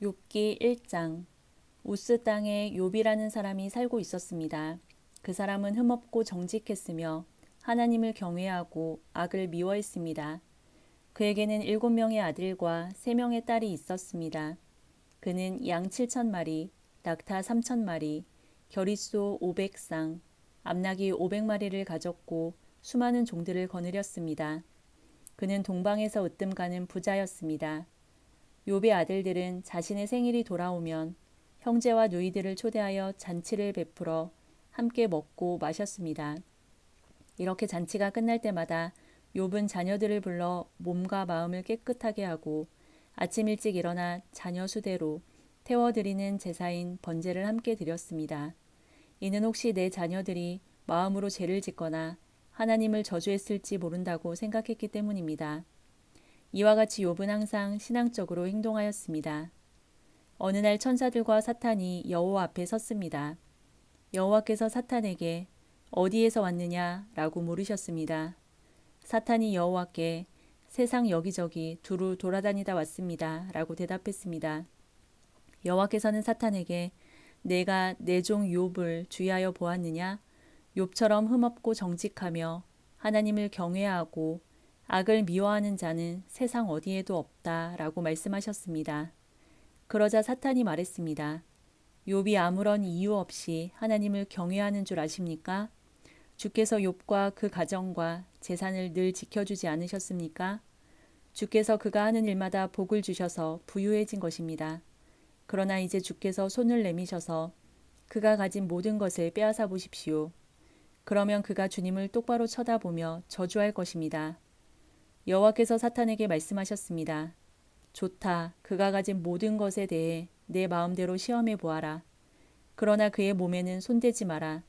욥기 1장. 우스 땅에 욥이라는 사람이 살고 있었습니다. 그 사람은 흠없고 정직했으며 하나님을 경외하고 악을 미워했습니다. 그에게는 7명의 아들과 3명의 딸이 있었습니다. 그는 양 7,000마리, 낙타 3,000마리, 겨릿소 500쌍, 암나귀 500마리를 가졌고 수많은 종들을 거느렸습니다. 그는 동방에서 으뜸 가는 부자였습니다. 욥의 아들들은 자신의 생일이 돌아오면 형제와 누이들을 초대하여 잔치를 베풀어 함께 먹고 마셨습니다. 이렇게 잔치가 끝날 때마다 욥은 자녀들을 불러 몸과 마음을 깨끗하게 하고 아침 일찍 일어나 자녀 수대로 태워드리는 제사인 번제를 함께 드렸습니다. 이는 혹시 내 자녀들이 마음으로 죄를 짓거나 하나님을 저주했을지 모른다고 생각했기 때문입니다. 이와 같이 욥은 항상 신앙적으로 행동하였습니다. 어느 날 천사들과 사탄이 여호와 앞에 섰습니다. 여호와께서 사탄에게 어디에서 왔느냐 라고 물으셨습니다. 사탄이 여호와께 세상 여기저기 두루 돌아다니다 왔습니다 라고 대답했습니다. 여호와께서는 사탄에게 내가 내 종 욥을 주의하여 보았느냐? 욥처럼 흠없고 정직하며 하나님을 경외하고 악을 미워하는 자는 세상 어디에도 없다 라고 말씀하셨습니다. 그러자 사탄이 말했습니다. 욥이 아무런 이유 없이 하나님을 경외하는 줄 아십니까? 주께서 욥과 그 가정과 재산을 늘 지켜주지 않으셨습니까? 주께서 그가 하는 일마다 복을 주셔서 부유해진 것입니다. 그러나 이제 주께서 손을 내미셔서 그가 가진 모든 것을 빼앗아 보십시오. 그러면 그가 주님을 똑바로 쳐다보며 저주할 것입니다. 여호와께서 사탄에게 말씀하셨습니다. 좋다. 그가 가진 모든 것에 대해 내 마음대로 시험해 보아라. 그러나 그의 몸에는 손대지 마라.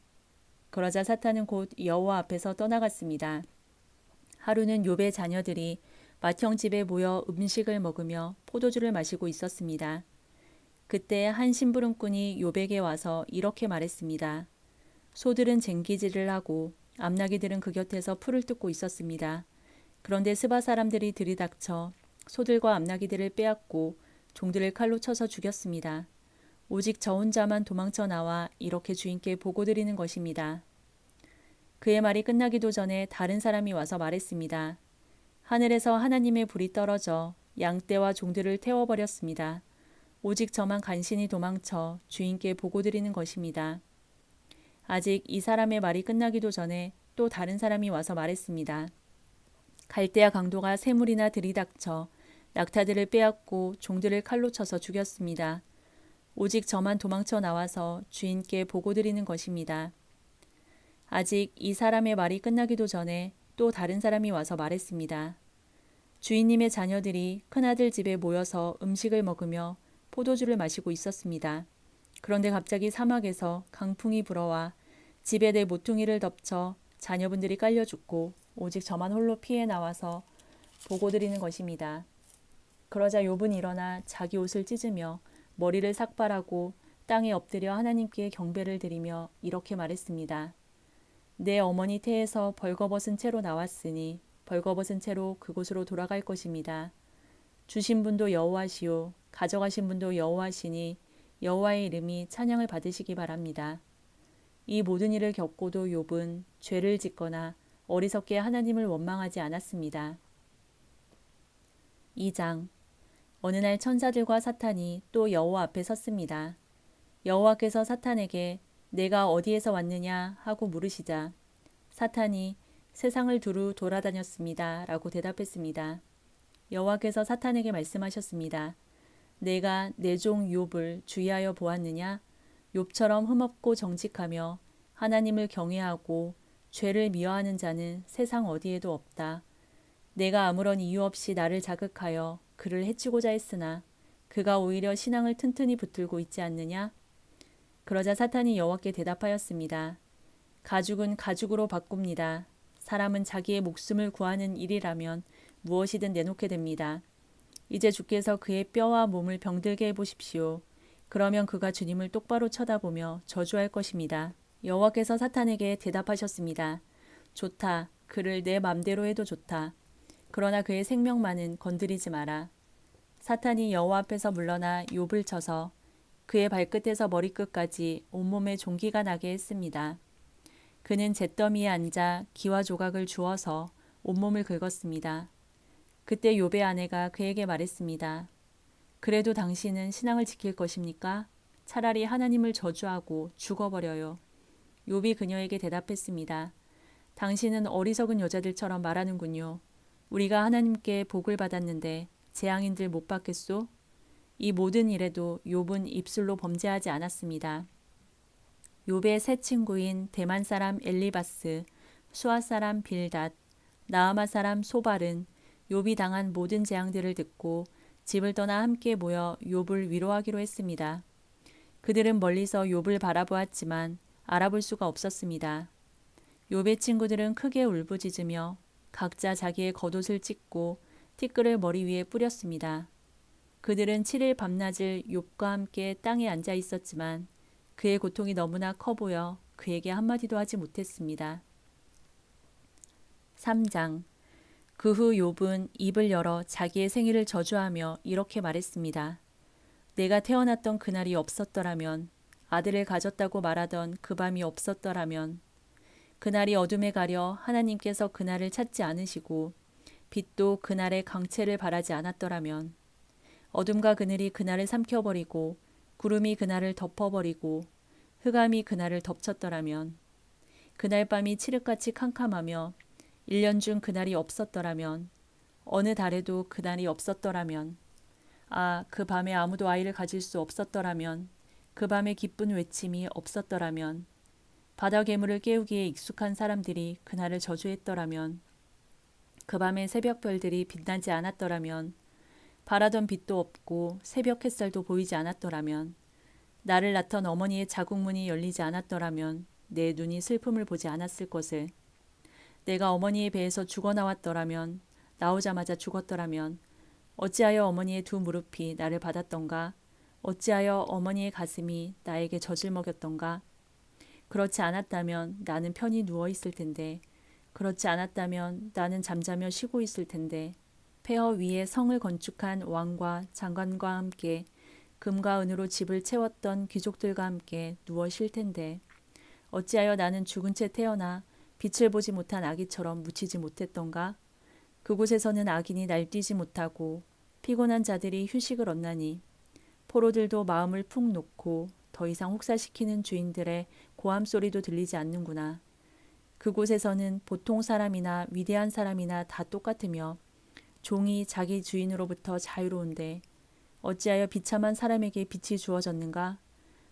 그러자 사탄은 곧 여호와 앞에서 떠나갔습니다. 하루는 욥의 자녀들이 맏형 집에 모여 음식을 먹으며 포도주를 마시고 있었습니다. 그때 한 심부름꾼이 욥에게 와서 이렇게 말했습니다. 소들은 쟁기질을 하고 암나귀들은 그 곁에서 풀을 뜯고 있었습니다. 그런데 스바 사람들이 들이닥쳐 소들과 암나귀들을 빼앗고 종들을 칼로 쳐서 죽였습니다. 오직 저 혼자만 도망쳐 나와 이렇게 주인께 보고드리는 것입니다. 그의 말이 끝나기도 전에 다른 사람이 와서 말했습니다. 하늘에서 하나님의 불이 떨어져 양떼와 종들을 태워버렸습니다. 오직 저만 간신히 도망쳐 주인께 보고드리는 것입니다. 아직 이 사람의 말이 끝나기도 전에 또 다른 사람이 와서 말했습니다. 갈대아 강도가 새물이나 들이닥쳐 낙타들을 빼앗고 종들을 칼로 쳐서 죽였습니다. 오직 저만 도망쳐 나와서 주인께 보고드리는 것입니다. 아직 이 사람의 말이 끝나기도 전에 또 다른 사람이 와서 말했습니다. 주인님의 자녀들이 큰아들 집에 모여서 음식을 먹으며 포도주를 마시고 있었습니다. 그런데 갑자기 사막에서 강풍이 불어와 집에 내 모퉁이를 덮쳐 자녀분들이 깔려 죽고 오직 저만 홀로 피해 나와서 보고드리는 것입니다. 그러자 욥은 일어나 자기 옷을 찢으며 머리를 삭발하고 땅에 엎드려 하나님께 경배를 드리며 이렇게 말했습니다. 내 어머니 태에서 벌거벗은 채로 나왔으니 벌거벗은 채로 그곳으로 돌아갈 것입니다. 주신 분도 여호와시요 가져가신 분도 여호와시니 여호와의 이름이 찬양을 받으시기 바랍니다. 이 모든 일을 겪고도 욥은 죄를 짓거나 어리석게 하나님을 원망하지 않았습니다. 2장. 어느 날 천사들과 사탄이 또 여호와 앞에 섰습니다. 여호와께서 사탄에게 내가 어디에서 왔느냐 하고 물으시자 사탄이 세상을 두루 돌아다녔습니다 라고 대답했습니다. 여호와께서 사탄에게 말씀하셨습니다. 내가 내 종 욥을 주의하여 보았느냐? 욥처럼 흠없고 정직하며 하나님을 경외하고 죄를 미워하는 자는 세상 어디에도 없다. 내가 아무런 이유 없이 나를 자극하여 그를 해치고자 했으나 그가 오히려 신앙을 튼튼히 붙들고 있지 않느냐? 그러자 사탄이 여호와께 대답하였습니다. 가죽은 가죽으로 바꿉니다. 사람은 자기의 목숨을 구하는 일이라면 무엇이든 내놓게 됩니다. 이제 주께서 그의 뼈와 몸을 병들게 해보십시오. 그러면 그가 주님을 똑바로 쳐다보며 저주할 것입니다. 여호와께서 사탄에게 대답하셨습니다. 좋다. 그를 내 맘대로 해도 좋다. 그러나 그의 생명만은 건드리지 마라. 사탄이 여호와 앞에서 물러나 욥을 쳐서 그의 발끝에서 머리끝까지 온몸에 종기가 나게 했습니다. 그는 잿더미에 앉아 기와 조각을 주워서 온몸을 긁었습니다. 그때 욥의 아내가 그에게 말했습니다. 그래도 당신은 신앙을 지킬 것입니까? 차라리 하나님을 저주하고 죽어버려요. 욥이 그녀에게 대답했습니다. 당신은 어리석은 여자들처럼 말하는군요. 우리가 하나님께 복을 받았는데 재앙인들 못 받겠소? 이 모든 일에도 욥은 입술로 범죄하지 않았습니다. 욥의 세 친구인 대만 사람 엘리바스, 수아 사람 빌닷, 나아마 사람 소발은 욥이 당한 모든 재앙들을 듣고 집을 떠나 함께 모여 욥을 위로하기로 했습니다. 그들은 멀리서 욥을 바라보았지만 알아볼 수가 없었습니다. 욥의 친구들은 크게 울부짖으며 각자 자기의 겉옷을 찢고 티끌을 머리 위에 뿌렸습니다. 그들은 7일 밤낮을 욥과 함께 땅에 앉아 있었지만 그의 고통이 너무나 커 보여 그에게 한마디도 하지 못했습니다. 3장. 그 후 욥은 입을 열어 자기의 생일을 저주하며 이렇게 말했습니다. 내가 태어났던 그날이 없었더라면, 아들을 가졌다고 말하던 그 밤이 없었더라면, 그날이 어둠에 가려 하나님께서 그날을 찾지 않으시고 빛도 그날의 강체를 바라지 않았더라면, 어둠과 그늘이 그날을 삼켜버리고 구름이 그날을 덮어버리고 흑암이 그날을 덮쳤더라면, 그날 밤이 칠흑같이 캄캄하며 1년 중 그날이 없었더라면, 어느 달에도 그날이 없었더라면, 그 밤에 아무도 아이를 가질 수 없었더라면, 그 밤에 기쁜 외침이 없었더라면, 바다 괴물을 깨우기에 익숙한 사람들이 그날을 저주했더라면, 그 밤에 새벽별들이 빛나지 않았더라면, 바라던 빛도 없고 새벽 햇살도 보이지 않았더라면, 나를 낳던 어머니의 자궁문이 열리지 않았더라면 내 눈이 슬픔을 보지 않았을 것을, 내가 어머니의 배에서 죽어나왔더라면, 나오자마자 죽었더라면 어찌하여 어머니의 두 무릎이 나를 받았던가? 어찌하여 어머니의 가슴이 나에게 젖을 먹였던가? 그렇지 않았다면 나는 편히 누워있을 텐데, 그렇지 않았다면 나는 잠자며 쉬고 있을 텐데, 폐허 위에 성을 건축한 왕과 장관과 함께 금과 은으로 집을 채웠던 귀족들과 함께 누워 쉴 텐데, 어찌하여 나는 죽은 채 태어나 빛을 보지 못한 아기처럼 묻히지 못했던가? 그곳에서는 악인이 날뛰지 못하고 피곤한 자들이 휴식을 얻나니, 포로들도 마음을 푹 놓고 더 이상 혹사시키는 주인들의 고함 소리도 들리지 않는구나. 그곳에서는 보통 사람이나 위대한 사람이나 다 똑같으며 종이 자기 주인으로부터 자유로운데, 어찌하여 비참한 사람에게 빛이 주어졌는가?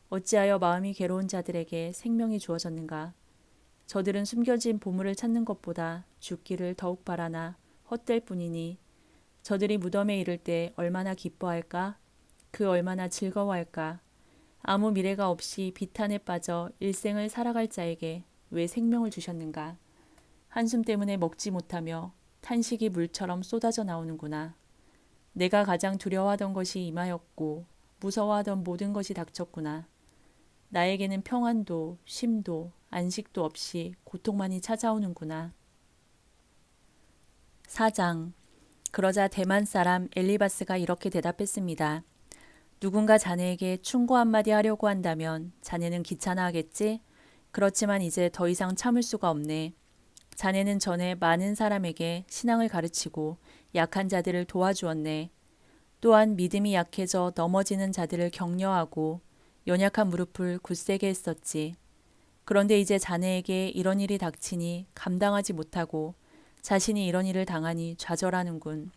어찌하여 마음이 괴로운 자들에게 생명이 주어졌는가? 저들은 숨겨진 보물을 찾는 것보다 죽기를 더욱 바라나 헛될 뿐이니, 저들이 무덤에 이를 때 얼마나 기뻐할까? 그 얼마나 즐거워할까? 아무 미래가 없이 비탄에 빠져 일생을 살아갈 자에게 왜 생명을 주셨는가? 한숨 때문에 먹지 못하며 탄식이 물처럼 쏟아져 나오는구나. 내가 가장 두려워하던 것이 임하였고 무서워하던 모든 것이 닥쳤구나. 나에게는 평안도 쉼도 안식도 없이 고통만이 찾아오는구나. 4장. 그러자 대만 사람 엘리바스가 이렇게 대답했습니다. 누군가 자네에게 충고 한마디 하려고 한다면 자네는 귀찮아하겠지? 그렇지만 이제 더 이상 참을 수가 없네. 자네는 전에 많은 사람에게 신앙을 가르치고 약한 자들을 도와주었네. 또한 믿음이 약해져 넘어지는 자들을 격려하고 연약한 무릎을 굳세게 했었지. 그런데 이제 자네에게 이런 일이 닥치니 감당하지 못하고 자신이 이런 일을 당하니 좌절하는군.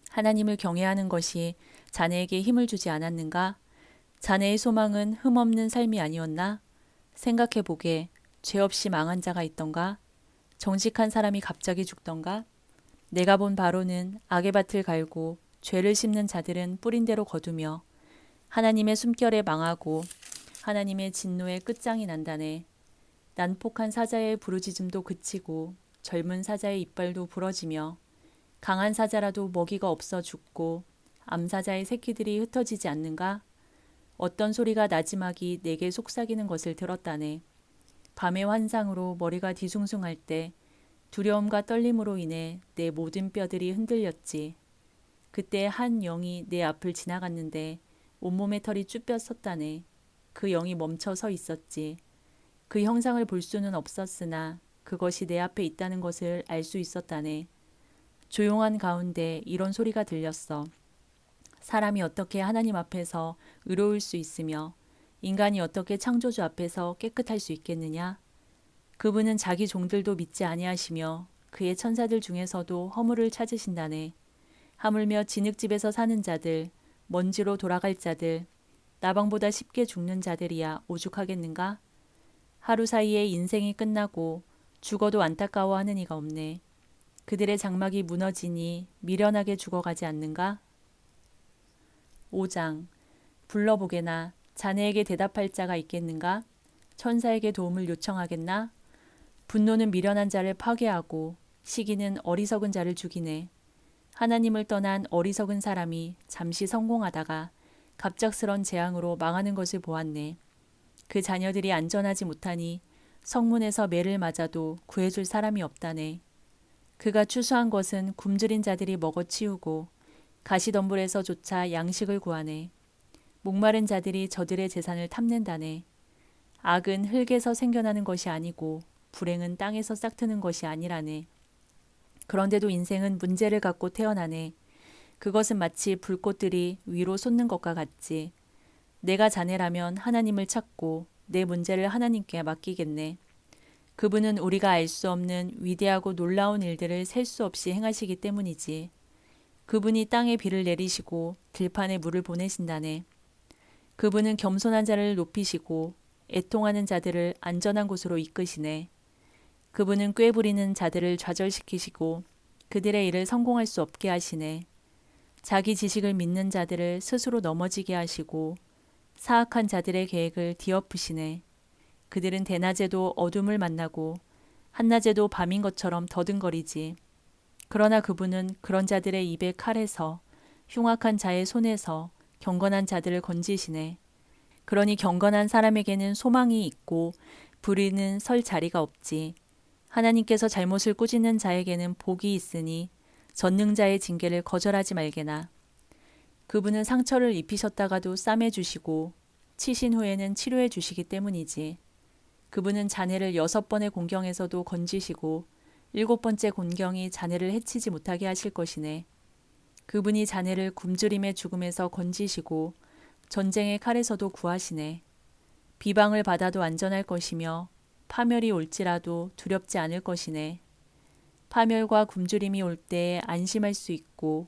하나님을 경외하는 것이 자네에게 힘을 주지 않았는가? 자네의 소망은 흠없는 삶이 아니었나? 생각해보게. 죄 없이 망한 자가 있던가? 정직한 사람이 갑자기 죽던가? 내가 본 바로는 악의 밭을 갈고 죄를 심는 자들은 뿌린 대로 거두며 하나님의 숨결에 망하고 하나님의 진노의 끝장이 난다네. 난폭한 사자의 부르짖음도 그치고 젊은 사자의 이빨도 부러지며 강한 사자라도 먹이가 없어 죽고 암사자의 새끼들이 흩어지지 않는가? 어떤 소리가 나지막이 내게 속삭이는 것을 들었다네. 밤의 환상으로 머리가 뒤숭숭할 때 두려움과 떨림으로 인해 내 모든 뼈들이 흔들렸지. 그때 한 영이 내 앞을 지나갔는데 온몸에 털이 쭈뼛 섰다네. 그 영이 멈춰 서 있었지. 그 형상을 볼 수는 없었으나 그것이 내 앞에 있다는 것을 알 수 있었다네. 조용한 가운데 이런 소리가 들렸어. 사람이 어떻게 하나님 앞에서 의로울 수 있으며 인간이 어떻게 창조주 앞에서 깨끗할 수 있겠느냐? 그분은 자기 종들도 믿지 아니하시며 그의 천사들 중에서도 허물을 찾으신다네. 하물며 진흙집에서 사는 자들, 먼지로 돌아갈 자들, 나방보다 쉽게 죽는 자들이야 오죽하겠는가? 하루 사이에 인생이 끝나고 죽어도 안타까워하는 이가 없네. 그들의 장막이 무너지니 미련하게 죽어가지 않는가? 5장. 불러보게나 자네에게 대답할 자가 있겠는가? 천사에게 도움을 요청하겠나? 분노는 미련한 자를 파괴하고 시기는 어리석은 자를 죽이네. 하나님을 떠난 어리석은 사람이 잠시 성공하다가 갑작스런 재앙으로 망하는 것을 보았네. 그 자녀들이 안전하지 못하니 성문에서 매를 맞아도 구해줄 사람이 없다네. 그가 추수한 것은 굶주린 자들이 먹어치우고 가시덤불에서조차 양식을 구하네. 목마른 자들이 저들의 재산을 탐낸다네. 악은 흙에서 생겨나는 것이 아니고 불행은 땅에서 싹트는 것이 아니라네. 그런데도 인생은 문제를 갖고 태어나네. 그것은 마치 불꽃들이 위로 솟는 것과 같지. 내가 자네라면 하나님을 찾고 내 문제를 하나님께 맡기겠네. 그분은 우리가 알 수 없는 위대하고 놀라운 일들을 셀 수 없이 행하시기 때문이지. 그분이 땅에 비를 내리시고 들판에 물을 보내신다네. 그분은 겸손한 자를 높이시고 애통하는 자들을 안전한 곳으로 이끄시네. 그분은 꾀부리는 자들을 좌절시키시고 그들의 일을 성공할 수 없게 하시네. 자기 지식을 믿는 자들을 스스로 넘어지게 하시고 사악한 자들의 계획을 뒤엎으시네. 그들은 대낮에도 어둠을 만나고 한낮에도 밤인 것처럼 더듬거리지. 그러나 그분은 그런 자들의 입에 칼에서 흉악한 자의 손에서 경건한 자들을 건지시네. 그러니 경건한 사람에게는 소망이 있고 불의는 설 자리가 없지. 하나님께서 잘못을 꾸짖는 자에게는 복이 있으니 전능자의 징계를 거절하지 말게나. 그분은 상처를 입히셨다가도 싸매 주시고 치신 후에는 치료해 주시기 때문이지. 그분은 자네를 6번의 공경에서도 건지시고 7번째 공경이 자네를 해치지 못하게 하실 것이네. 그분이 자네를 굶주림의 죽음에서 건지시고 전쟁의 칼에서도 구하시네. 비방을 받아도 안전할 것이며 파멸이 올지라도 두렵지 않을 것이네. 파멸과 굶주림이 올 때에 안심할 수 있고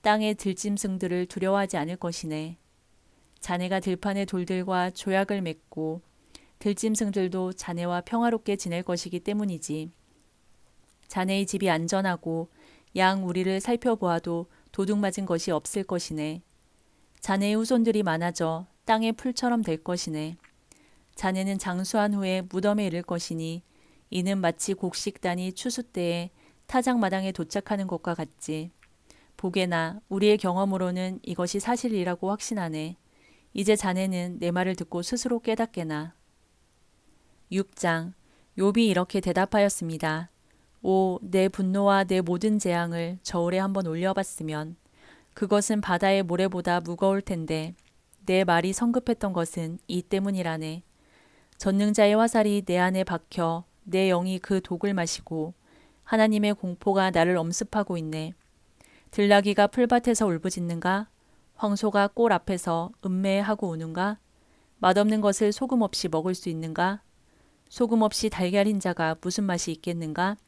땅의 들짐승들을 두려워하지 않을 것이네. 자네가 들판의 돌들과 조약을 맺고 들짐승들도 자네와 평화롭게 지낼 것이기 때문이지. 자네의 집이 안전하고 양 우리를 살펴보아도 도둑맞은 것이 없을 것이네. 자네의 후손들이 많아져 땅의 풀처럼 될 것이네. 자네는 장수한 후에 무덤에 이를 것이니 이는 마치 곡식단이 추수 때에 타작마당에 도착하는 것과 같지. 보게나 우리의 경험으로는 이것이 사실이라고 확신하네. 이제 자네는 내 말을 듣고 스스로 깨닫게나. 6장. 욥이 이렇게 대답하였습니다. 오, 내 분노와 내 모든 재앙을 저울에 한번 올려봤으면 그것은 바다의 모래보다 무거울 텐데 내 말이 성급했던 것은 이 때문이라네. 전능자의 화살이 내 안에 박혀 내 영이 그 독을 마시고 하나님의 공포가 나를 엄습하고 있네. 들나귀가 풀밭에서 울부짖는가? 황소가 꼴 앞에서 음매하고 우는가? 맛없는 것을 소금 없이 먹을 수 있는가? 소금 없이 달걀 흰자가 무슨 맛이 있겠는가?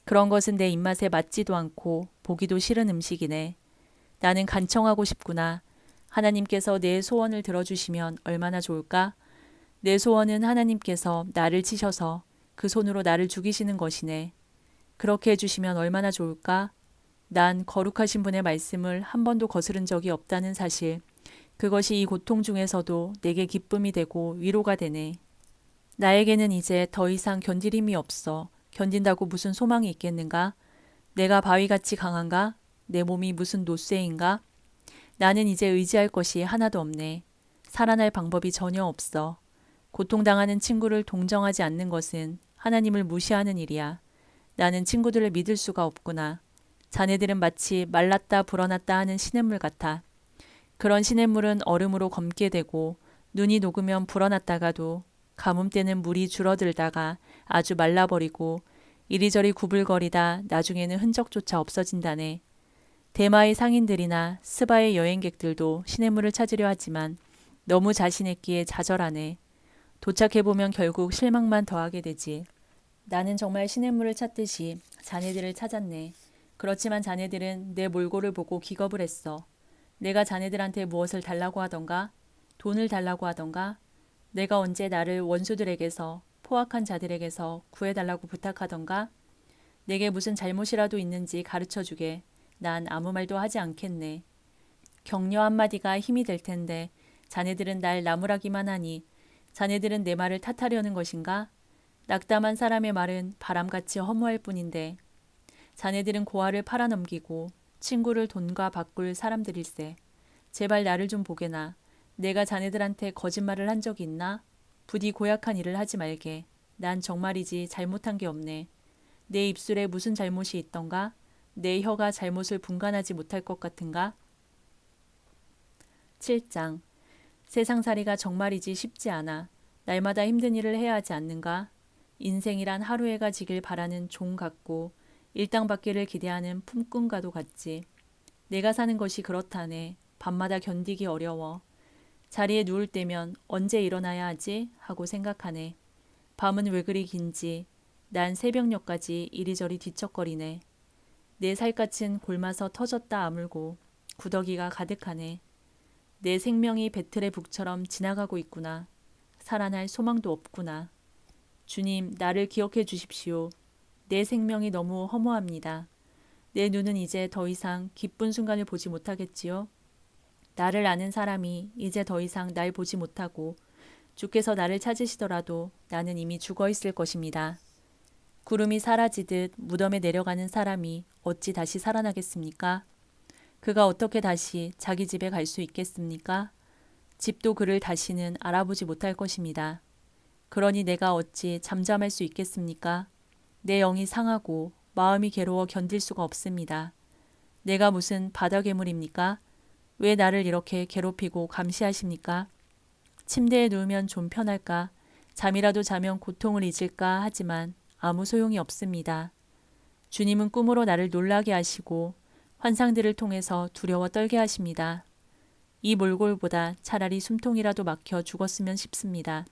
그런 것은 내 입맛에 맞지도 않고 보기도 싫은 음식이네. 나는 간청하고 싶구나. 하나님께서 내 소원을 들어주시면 얼마나 좋을까? 내 소원은 하나님께서 나를 치셔서 그 손으로 나를 죽이시는 것이네. 그렇게 해주시면 얼마나 좋을까? 난 거룩하신 분의 말씀을 한 번도 거스른 적이 없다는 사실. 그것이 이 고통 중에서도 내게 기쁨이 되고 위로가 되네. 나에게는 이제 더 이상 견딜 힘이 없어. 견딘다고 무슨 소망이 있겠는가? 내가 바위같이 강한가? 내 몸이 무슨 노쇠인가? 나는 이제 의지할 것이 하나도 없네. 살아날 방법이 전혀 없어. 고통당하는 친구를 동정하지 않는 것은 하나님을 무시하는 일이야. 나는 친구들을 믿을 수가 없구나. 자네들은 마치 말랐다 불어났다 하는 시냇물 같아. 그런 시냇물은 얼음으로 검게 되고 눈이 녹으면 불어났다가도 가뭄 때는 물이 줄어들다가 아주 말라버리고 이리저리 구불거리다 나중에는 흔적조차 없어진다네. 대마의 상인들이나 스바의 여행객들도 시냇물을 찾으려 하지만 너무 자신있기에 좌절하네. 도착해보면 결국 실망만 더하게 되지. 나는 정말 시냇물을 찾듯이 자네들을 찾았네. 그렇지만 자네들은 내 몰골을 보고 기겁을 했어. 내가 자네들한테 무엇을 달라고 하던가? 돈을 달라고 하던가? 내가 언제 나를 원수들에게서 포악한 자들에게서 구해달라고 부탁하던가? 내게 무슨 잘못이라도 있는지 가르쳐주게. 난 아무 말도 하지 않겠네. 격려 한마디가 힘이 될 텐데 자네들은 날 나무라기만 하니 자네들은 내 말을 탓하려는 것인가? 낙담한 사람의 말은 바람같이 허무할 뿐인데 자네들은 고아를 팔아넘기고 친구를 돈과 바꿀 사람들일세. 제발 나를 좀 보게나. 내가 자네들한테 거짓말을 한 적이 있나? 부디 고약한 일을 하지 말게. 난 정말이지 잘못한 게 없네. 내 입술에 무슨 잘못이 있던가? 내 혀가 잘못을 분간하지 못할 것 같은가? 7장. 세상살이가 정말이지 쉽지 않아. 날마다 힘든 일을 해야 하지 않는가? 인생이란 하루해가 지길 바라는 종 같고 일당받기를 기대하는 품꾼과도 같지. 내가 사는 것이 그렇다네. 밤마다 견디기 어려워. 자리에 누울 때면 언제 일어나야 하지? 하고 생각하네. 밤은 왜 그리 긴지. 난 새벽녘까지 이리저리 뒤척거리네. 내 살갗은 골마서 터졌다 아물고 구더기가 가득하네. 내 생명이 배틀의 북처럼 지나가고 있구나. 살아날 소망도 없구나. 주님, 나를 기억해 주십시오. 내 생명이 너무 허무합니다. 내 눈은 이제 더 이상 기쁜 순간을 보지 못하겠지요. 나를 아는 사람이 이제 더 이상 날 보지 못하고 주께서 나를 찾으시더라도 나는 이미 죽어 있을 것입니다. 구름이 사라지듯 무덤에 내려가는 사람이 어찌 다시 살아나겠습니까? 그가 어떻게 다시 자기 집에 갈 수 있겠습니까? 집도 그를 다시는 알아보지 못할 것입니다. 그러니 내가 어찌 잠잠할 수 있겠습니까? 내 영이 상하고 마음이 괴로워 견딜 수가 없습니다. 내가 무슨 바다 괴물입니까? 왜 나를 이렇게 괴롭히고 감시하십니까? 침대에 누우면 좀 편할까? 잠이라도 자면 고통을 잊을까 하지만 아무 소용이 없습니다. 주님은 꿈으로 나를 놀라게 하시고 환상들을 통해서 두려워 떨게 하십니다. 이 몰골보다 차라리 숨통이라도 막혀 죽었으면 싶습니다.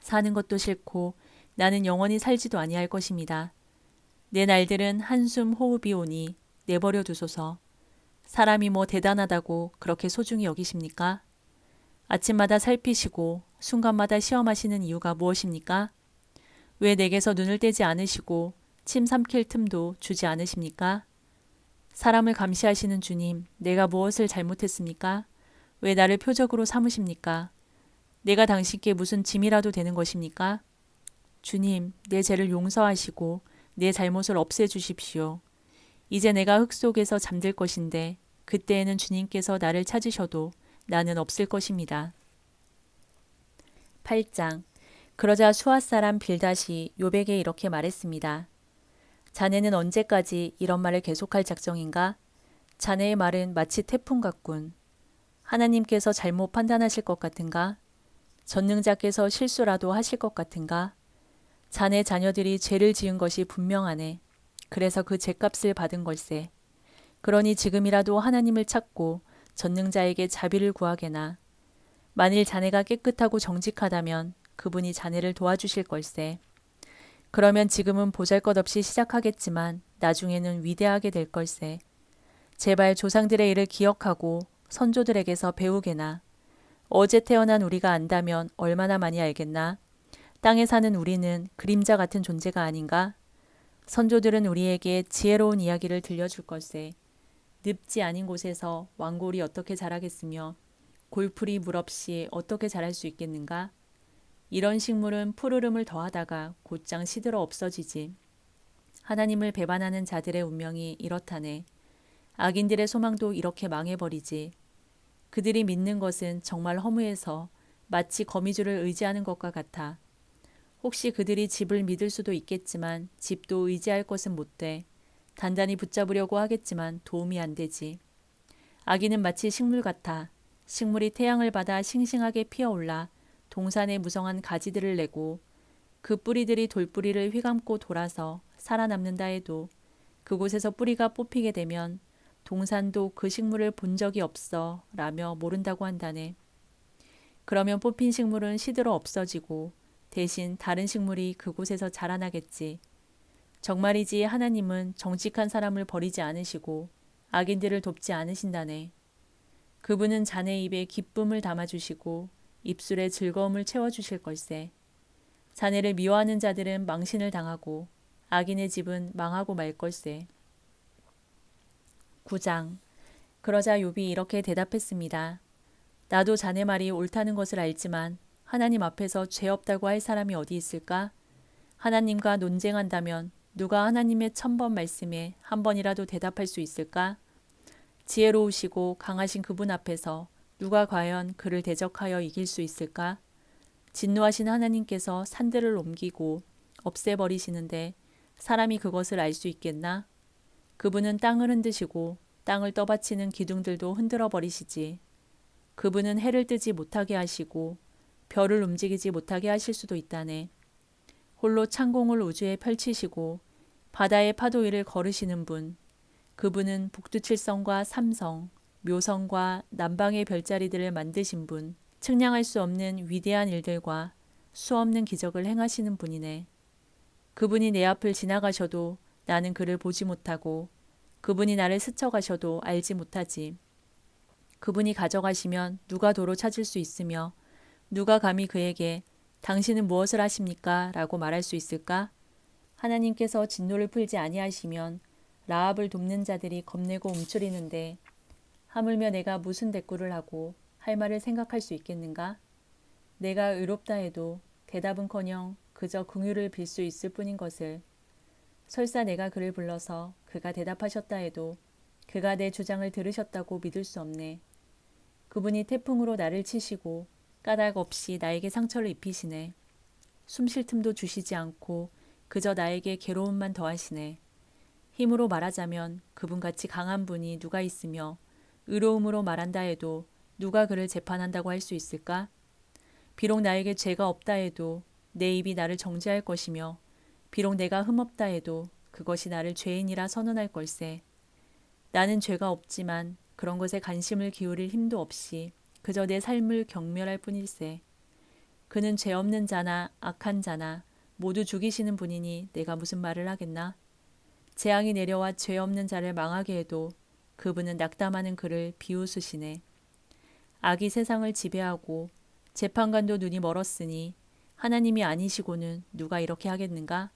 사는 것도 싫고 나는 영원히 살지도 아니할 것입니다. 내 날들은 한숨 호흡이 오니 내버려 두소서. 사람이 뭐 대단하다고 그렇게 소중히 여기십니까? 아침마다 살피시고 순간마다 시험하시는 이유가 무엇입니까? 왜 내게서 눈을 떼지 않으시고 침 삼킬 틈도 주지 않으십니까? 사람을 감시하시는 주님, 내가 무엇을 잘못했습니까? 왜 나를 표적으로 삼으십니까? 내가 당신께 무슨 짐이라도 되는 것입니까? 주님, 내 죄를 용서하시고 내 잘못을 없애주십시오. 이제 내가 흙 속에서 잠들 것인데 그때에는 주님께서 나를 찾으셔도 나는 없을 것입니다. 8장. 그러자 수앗 사람 빌닷이 욥에게 이렇게 말했습니다. 자네는 언제까지 이런 말을 계속할 작정인가? 자네의 말은 마치 태풍 같군. 하나님께서 잘못 판단하실 것 같은가? 전능자께서 실수라도 하실 것 같은가? 자네 자녀들이 죄를 지은 것이 분명하네. 그래서 그 죄값을 받은 걸세. 그러니 지금이라도 하나님을 찾고 전능자에게 자비를 구하게나. 만일 자네가 깨끗하고 정직하다면 그분이 자네를 도와주실 걸세. 그러면 지금은 보잘것없이 시작하겠지만 나중에는 위대하게 될 걸세. 제발 조상들의 일을 기억하고 선조들에게서 배우게나. 어제 태어난 우리가 안다면 얼마나 많이 알겠나? 땅에 사는 우리는 그림자 같은 존재가 아닌가? 선조들은 우리에게 지혜로운 이야기를 들려줄 걸세. 늪지 아닌 곳에서 왕골이 어떻게 자라겠으며 골풀이 물 없이 어떻게 자랄 수 있겠는가? 이런 식물은 푸르름을 더하다가 곧장 시들어 없어지지. 하나님을 배반하는 자들의 운명이 이렇다네. 악인들의 소망도 이렇게 망해버리지. 그들이 믿는 것은 정말 허무해서 마치 거미줄을 의지하는 것과 같아. 혹시 그들이 집을 믿을 수도 있겠지만 집도 의지할 것은 못 돼. 단단히 붙잡으려고 하겠지만 도움이 안 되지. 아기는 마치 식물 같아. 식물이 태양을 받아 싱싱하게 피어올라 동산에 무성한 가지들을 내고 그 뿌리들이 돌뿌리를 휘감고 돌아서 살아남는다 해도 그곳에서 뿌리가 뽑히게 되면 동산도 그 식물을 본 적이 없어 라며 모른다고 한다네. 그러면 뽑힌 식물은 시들어 없어지고 대신 다른 식물이 그곳에서 자라나겠지. 정말이지 하나님은 정직한 사람을 버리지 않으시고 악인들을 돕지 않으신다네. 그분은 자네 입에 기쁨을 담아주시고 입술에 즐거움을 채워주실 걸세. 자네를 미워하는 자들은 망신을 당하고 악인의 집은 망하고 말 걸세. 9장. 그러자 욥이 이렇게 대답했습니다. 나도 자네 말이 옳다는 것을 알지만 하나님 앞에서 죄 없다고 할 사람이 어디 있을까? 하나님과 논쟁한다면 누가 하나님의 1000번 말씀에 한 번이라도 대답할 수 있을까? 지혜로우시고 강하신 그분 앞에서 누가 과연 그를 대적하여 이길 수 있을까? 진노하신 하나님께서 산들을 옮기고 없애버리시는데 사람이 그것을 알 수 있겠나? 그분은 땅을 흔드시고 땅을 떠받치는 기둥들도 흔들어 버리시지. 그분은 해를 뜨지 못하게 하시고 별을 움직이지 못하게 하실 수도 있다네. 홀로 창공을 우주에 펼치시고 바다의 파도 위를 걸으시는 분. 그분은 북두칠성과 삼성, 묘성과 남방의 별자리들을 만드신 분. 측량할 수 없는 위대한 일들과 수없는 기적을 행하시는 분이네. 그분이 내 앞을 지나가셔도 나는 그를 보지 못하고 그분이 나를 스쳐가셔도 알지 못하지. 그분이 가져가시면 누가 도로 찾을 수 있으며 누가 감히 그에게 당신은 무엇을 하십니까? 라고 말할 수 있을까? 하나님께서 진노를 풀지 아니하시면 라합을 돕는 자들이 겁내고 움츠리는데 하물며 내가 무슨 대꾸를 하고 할 말을 생각할 수 있겠는가? 내가 의롭다 해도 대답은커녕 그저 긍휼을 빌 수 있을 뿐인 것을. 설사 내가 그를 불러서 그가 대답하셨다 해도 그가 내 주장을 들으셨다고 믿을 수 없네. 그분이 태풍으로 나를 치시고 까닭 없이 나에게 상처를 입히시네. 숨 쉴 틈도 주시지 않고 그저 나에게 괴로움만 더하시네. 힘으로 말하자면 그분같이 강한 분이 누가 있으며 의로움으로 말한다 해도 누가 그를 재판한다고 할 수 있을까? 비록 나에게 죄가 없다 해도 내 입이 나를 정죄할 것이며 비록 내가 흠없다 해도 그것이 나를 죄인이라 선언할 걸세. 나는 죄가 없지만 그런 것에 관심을 기울일 힘도 없이 그저 내 삶을 경멸할 뿐일세. 그는 죄 없는 자나 악한 자나 모두 죽이시는 분이니 내가 무슨 말을 하겠나? 재앙이 내려와 죄 없는 자를 망하게 해도 그분은 낙담하는 그를 비웃으시네. 악이 세상을 지배하고 재판관도 눈이 멀었으니 하나님이 아니시고는 누가 이렇게 하겠는가?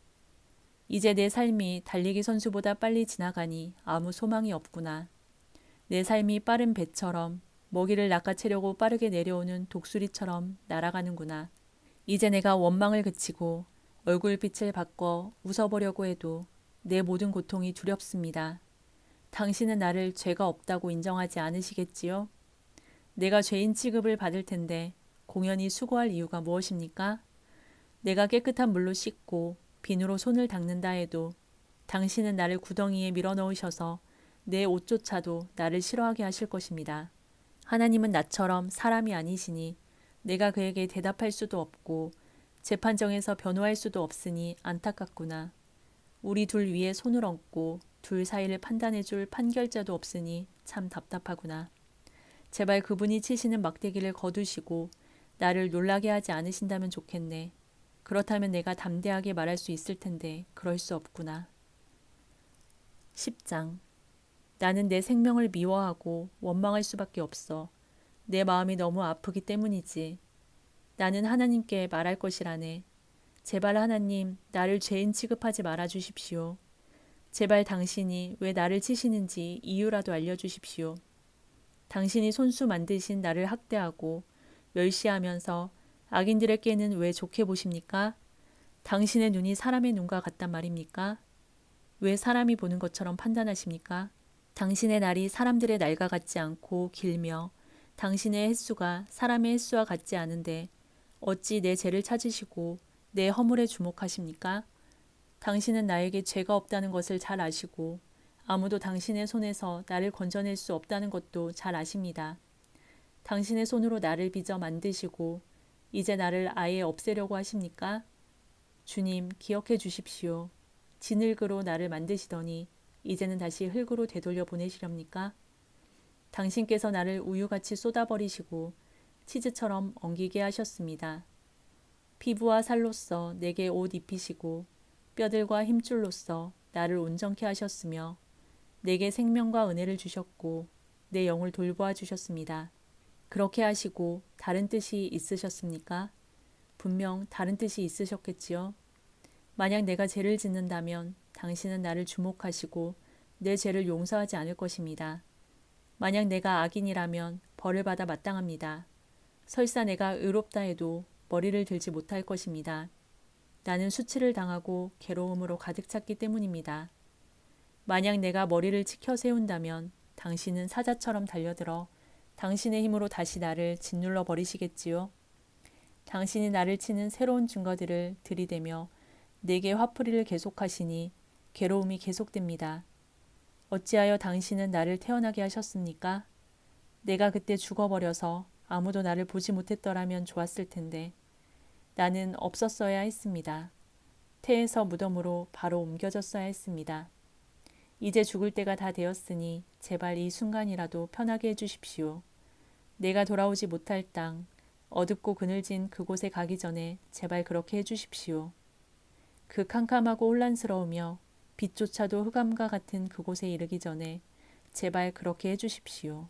이제 내 삶이 달리기 선수보다 빨리 지나가니 아무 소망이 없구나. 내 삶이 빠른 배처럼 먹이를 낚아채려고 빠르게 내려오는 독수리처럼 날아가는구나. 이제 내가 원망을 그치고 얼굴빛을 바꿔 웃어보려고 해도 내 모든 고통이 두렵습니다. 당신은 나를 죄가 없다고 인정하지 않으시겠지요? 내가 죄인 취급을 받을 텐데 공연히 수고할 이유가 무엇입니까? 내가 깨끗한 물로 씻고 비누로 손을 닦는다 해도 당신은 나를 구덩이에 밀어넣으셔서 내 옷조차도 나를 싫어하게 하실 것입니다. 하나님은 나처럼 사람이 아니시니 내가 그에게 대답할 수도 없고 재판정에서 변호할 수도 없으니 안타깝구나. 우리 둘 위에 손을 얹고 둘 사이를 판단해 줄 판결자도 없으니 참 답답하구나. 제발 그분이 치시는 막대기를 거두시고 나를 놀라게 하지 않으신다면 좋겠네. 그렇다면 내가 담대하게 말할 수 있을 텐데 그럴 수 없구나. 10장. 나는 내 생명을 미워하고 원망할 수밖에 없어. 내 마음이 너무 아프기 때문이지. 나는 하나님께 말할 것이라네. 제발 하나님, 나를 죄인 취급하지 말아 주십시오. 제발 당신이 왜 나를 치시는지 이유라도 알려주십시오. 당신이 손수 만드신 나를 학대하고 멸시하면서 악인들에게는 왜 좋게 보십니까? 당신의 눈이 사람의 눈과 같단 말입니까? 왜 사람이 보는 것처럼 판단하십니까? 당신의 날이 사람들의 날과 같지 않고 길며 당신의 횟수가 사람의 횟수와 같지 않은데 어찌 내 죄를 찾으시고 내 허물에 주목하십니까? 당신은 나에게 죄가 없다는 것을 잘 아시고 아무도 당신의 손에서 나를 건져낼 수 없다는 것도 잘 아십니다. 당신의 손으로 나를 빚어 만드시고 이제 나를 아예 없애려고 하십니까? 주님, 기억해 주십시오. 진흙으로 나를 만드시더니 이제는 다시 흙으로 되돌려 보내시렵니까? 당신께서 나를 우유같이 쏟아버리시고 치즈처럼 엉기게 하셨습니다. 피부와 살로서 내게 옷 입히시고 뼈들과 힘줄로서 나를 온전케 하셨으며 내게 생명과 은혜를 주셨고 내 영을 돌보아 주셨습니다. 그렇게 하시고 다른 뜻이 있으셨습니까? 분명 다른 뜻이 있으셨겠지요. 만약 내가 죄를 짓는다면 당신은 나를 주목하시고 내 죄를 용서하지 않을 것입니다. 만약 내가 악인이라면 벌을 받아 마땅합니다. 설사 내가 의롭다 해도 머리를 들지 못할 것입니다. 나는 수치를 당하고 괴로움으로 가득 찼기 때문입니다. 만약 내가 머리를 치켜 세운다면 당신은 사자처럼 달려들어 당신의 힘으로 다시 나를 짓눌러 버리시겠지요. 당신이 나를 치는 새로운 증거들을 들이대며 내게 화풀이를 계속하시니 괴로움이 계속됩니다. 어찌하여 당신은 나를 태어나게 하셨습니까? 내가 그때 죽어버려서 아무도 나를 보지 못했더라면 좋았을 텐데 나는 없었어야 했습니다. 태에서 무덤으로 바로 옮겨졌어야 했습니다. 이제 죽을 때가 다 되었으니 제발 이 순간이라도 편하게 해주십시오. 내가 돌아오지 못할 땅, 어둡고 그늘진 그곳에 가기 전에 제발 그렇게 해주십시오. 그 캄캄하고 혼란스러우며 빛조차도 흑암과 같은 그곳에 이르기 전에 제발 그렇게 해주십시오.